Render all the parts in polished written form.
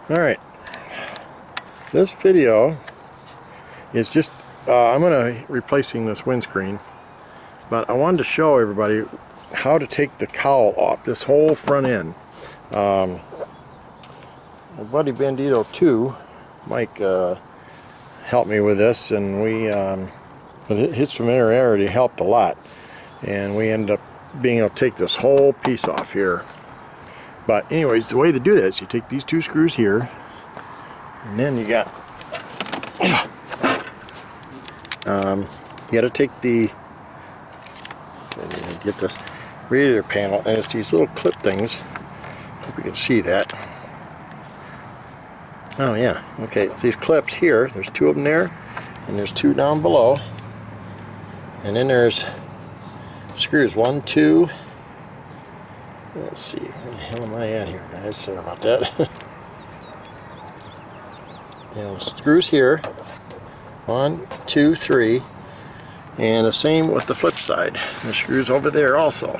Alright, this video is just, I'm going to replacing this windscreen, but I wanted to show everybody how to take the cowl off, this whole front end. My buddy Bandito 2, Mike, helped me with this, and his familiarity helped a lot, and we ended up being able to take this whole piece off here. But anyways, the way to do that is you take these two screws here, and then you got you got to take the, get this radiator panel, and it's these little clip things. Hope you can see that. Oh yeah, okay, it's these clips here. There's two of them there, and there's two down below, and then there's screws 1, 2. Let's see, where the hell am I at here, guys? Sorry about that. And screws here, 1, 2, 3, and the same with the flip side. There's screws over there also.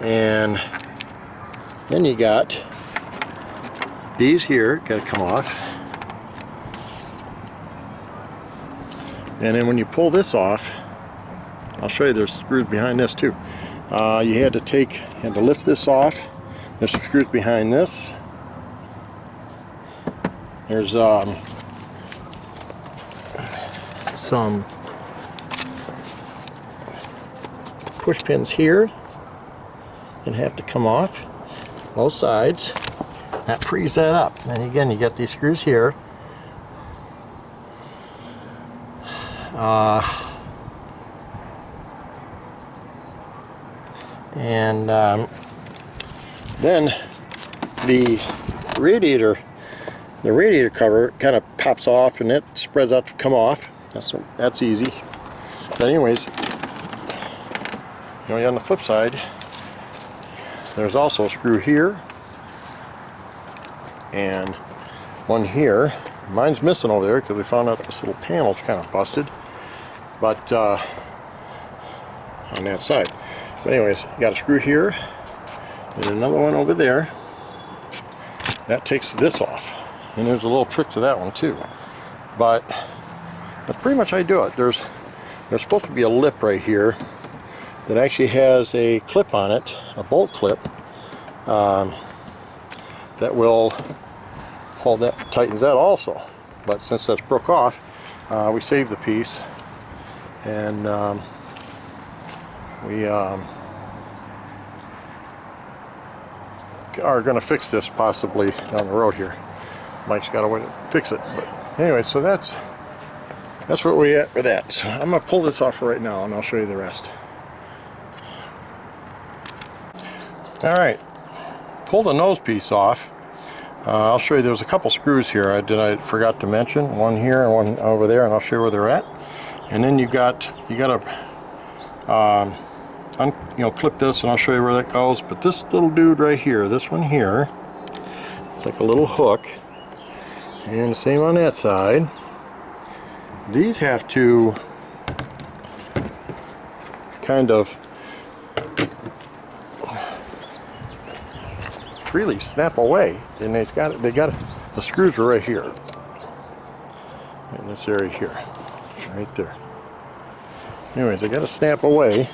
And then you got these here, got to come off. And then when you pull this off, I'll show you there's screws behind this too. You had to lift this off. There's some screws behind this. There's some push pins here and have to come off both sides. That frees that up. And again, you got these screws here. And then the radiator cover kind of pops off, and it spreads out to come off. That's easy. But anyways, on the flip side, there's also a screw here and one here. Mine's missing over there because we found out this little panel's kind of busted, but on that side. But anyways, you got a screw here and another one over there. That takes this off, and there's a little trick to that one too. But that's pretty much how you do it. There's supposed to be a lip right here that actually has a clip on it, a bolt clip, that will hold that, tightens that also. But since that's broke off, we saved the piece, and we are going to fix this possibly down the road here. Mike's got a way to fix it. But anyway, so that's where we at with that. So I'm going to pull this off right now, and I'll show you the rest. Alright, pull the nose piece off. I'll show you, there's a couple screws here I forgot to mention. One here and one over there, and I'll show you where they're at. And then you got to clip this, and I'll show you where that goes. But this little dude right here, this one here, it's like a little hook, and the same on that side. These have to kind of freely snap away, and the screws are right here in this area here, right there. Anyways, they got to snap away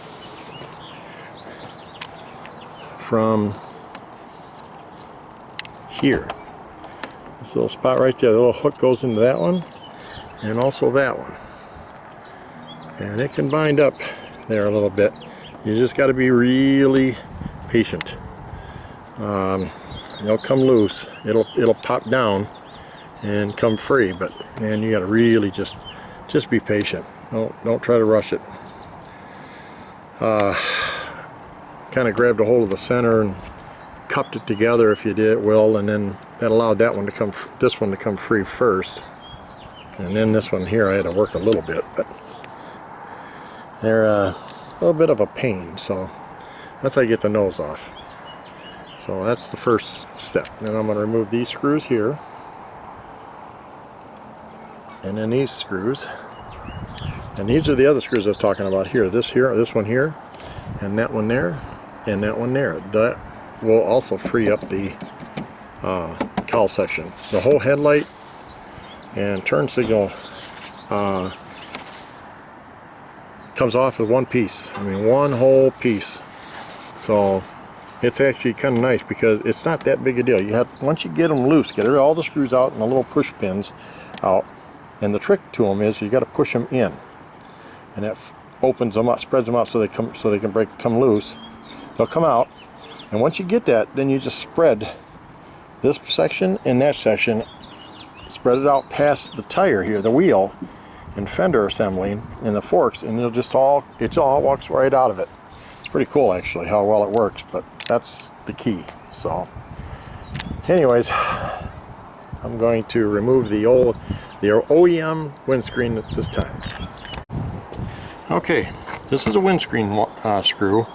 from here. This little spot right there, the little hook goes into that one, and also that one, and it can bind up there a little bit. You just got to be really patient. They'll come loose, it'll pop down and come free, but man, you got to really just be patient. Don't try to rush it. Kind of grabbed a hold of the center and cupped it together if you did well, and then that allowed that one to come, this one to come free first, and then this one here I had to work a little bit, but they're a little bit of a pain. So that's how you get the nose off. So that's the first step. Then I'm going to remove these screws here, and then these screws, and these are the other screws I was talking about here. This one here, and that one there, and that one there. That will also free up the cowl section. The whole headlight and turn signal comes off with one piece. I mean, one whole piece. So it's actually kind of nice because it's not that big a deal. You have, once you get them loose, get all the screws out and the little push pins out. And the trick to them is you got to push them in, and that opens them up, spreads them out so they can come loose. They'll come out, and once you get that, then you just spread this section and that section, spread it out past the tire here, the wheel and fender assembly and the forks, and it all walks right out of it. It's pretty cool actually how well it works, but that's the key. So anyways, I'm going to remove the OEM windscreen at this time. Okay, this is a windscreen screw.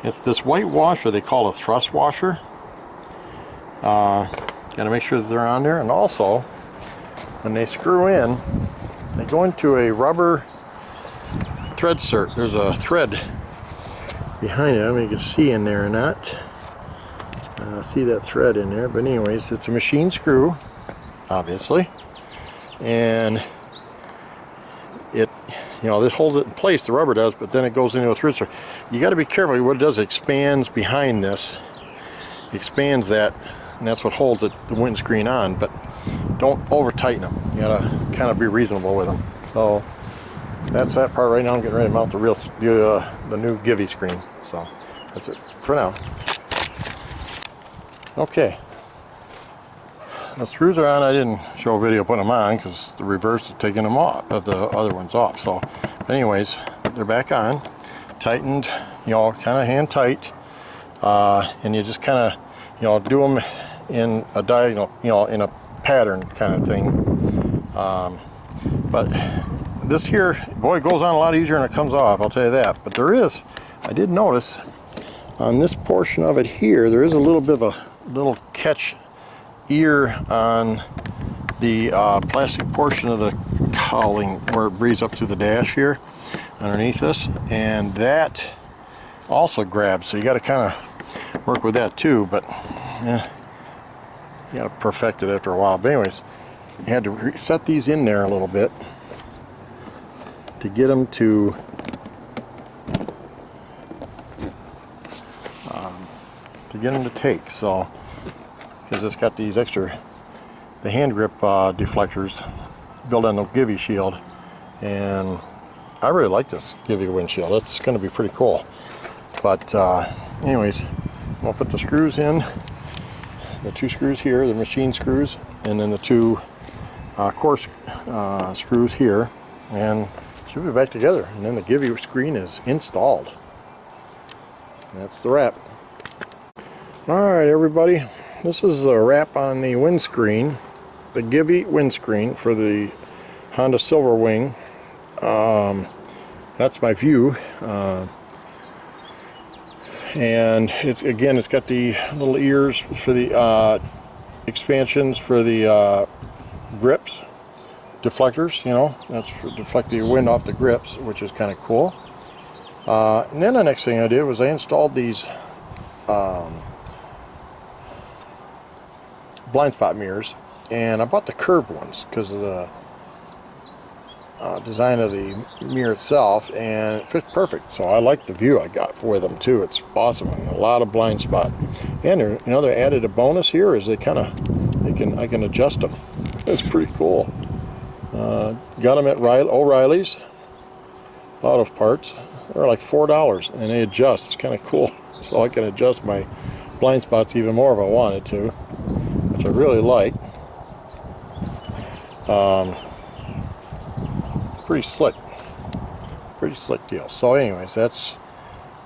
It's this white washer they call a thrust washer. Gotta make sure that they're on there, and also when they screw in, they go into a rubber thread cert. There's a thread behind it. I don't know if you can see in there or not. See that thread in there, but anyways, it's a machine screw, obviously, and it, this holds it in place, the rubber does, but then it goes into a thread cert. You got to be careful. What it does, it expands behind this, expands that, and that's what holds it, the windscreen on. But don't over tighten them. You got to kind of be reasonable with them. So that's that part. Right now I'm getting ready to mount the new Givi screen. So that's it for now. Okay, the screws are on. I didn't show a video putting them on because the reverse is taking them off, the other ones off. So anyways, they're back on, tightened, kind of hand tight, and you just kind of do them in a diagonal, in a pattern kind of thing. But this here, boy, it goes on a lot easier than it comes off, I'll tell you that. But I did notice on this portion of it here, there is a little bit of a little catch ear on the plastic portion of the cowling where it breathes up through the dash here underneath this, and that also grabs, so you got to kind of work with that too. But you got to perfect it after a while. But anyways, you had to set these in there a little bit to get them to take. So because it's got these extra, the hand grip deflectors built on the Givi shield, and I really like this Givi windshield. It's going to be pretty cool. But anyways, I'm going to put the screws in, the two screws here, the machine screws, and then the two coarse screws here, and should be back together, and then the Givi screen is installed. That's the wrap. Alright everybody, this is a wrap on the windscreen, the Givi windscreen for the Honda Silverwing. That's my view, and it's got the little ears for the expansions for the grips, deflectors, that's for deflect the wind off the grips, which is kind of cool. And then the next thing I did was I installed these blind spot mirrors, and I bought the curved ones because of the design of the mirror itself, and it fits perfect. So I like the view I got with them too. It's awesome. A lot of blind spot, and they added a bonus here is I can adjust them. It's pretty cool. Got them at O'Reilly's Auto Parts. They're like $4, and they adjust. It's kind of cool. So I can adjust my blind spots even more if I wanted to, which I really like. Pretty slick deal. So anyways, that's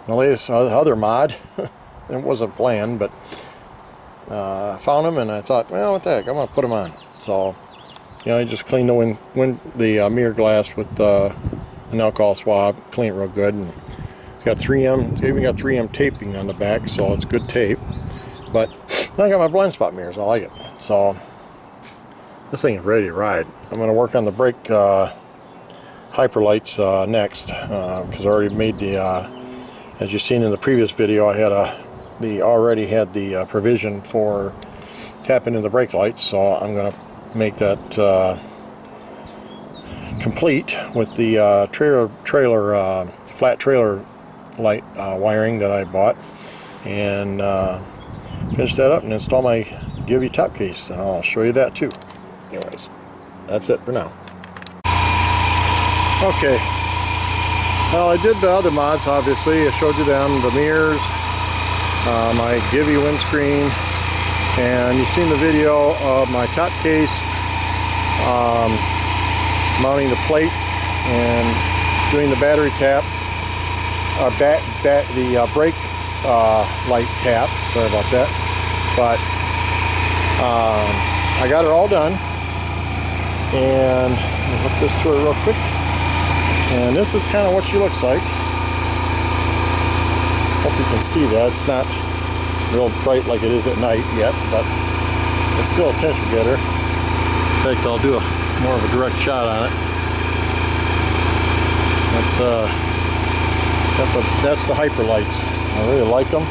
the latest other mod. It wasn't planned, but I found them and I thought, well, what the heck, I'm gonna put them on. So I just cleaned the mirror glass with an alcohol swab, clean it real good, and it's got 3M. It's even got 3M taping on the back, so it's good tape. But I got my blind spot mirrors. I like it. So this thing is ready to ride. I'm going to work on the brake hyperlights next, because I already made the, as you've seen in the previous video, I had already had the provision for tap into the brake lights, so I'm going to make that complete with the flat trailer light wiring that I bought, and finish that up and install my Givi top case, and I'll show you that too. Anyways, that's it for now. Okay, well, I did the other mods, obviously. I showed you them, the mirrors, my Givi windscreen, and you've seen the video of my top case, mounting the plate and doing the battery tap, the brake light tap. Sorry about that. But I got it all done, and I'll hook this to it real quick. And this is kind of what she looks like. Hope you can see that. It's not real bright like it is at night yet, but it's still a attention getter. In fact, I'll do more of a direct shot on it. That's the hyper lights. I really like them.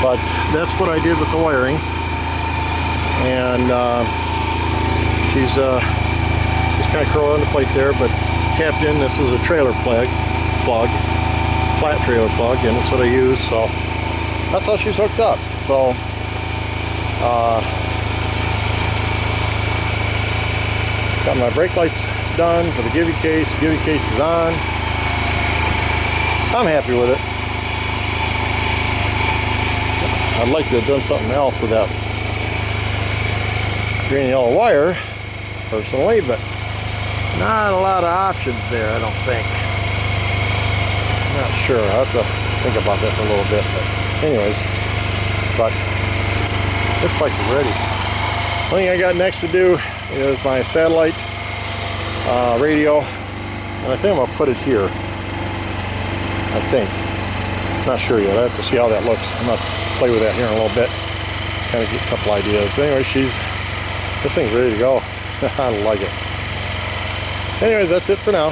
But that's what I did with the wiring. And she's just kind of curled on the plate there, but tapped in. This is a trailer plug, flat trailer plug, and that's what I use. So that's how she's hooked up. So got my brake lights done for the Givi case. Givi case is on. I'm happy with it. I'd like to have done something else with that green and yellow wire, personally, but not a lot of options there, I don't think. Not sure. I'll have to think about that for a little bit. But anyways, this bike is ready. One thing I got next to do is my satellite radio, and I think I'm going to put it here. I think. Not sure yet. I have to see how that looks. I'm going to play with that here in a little bit. Kind of get a couple ideas. But anyway, this thing's ready to go. I like it. Anyways, that's it for now.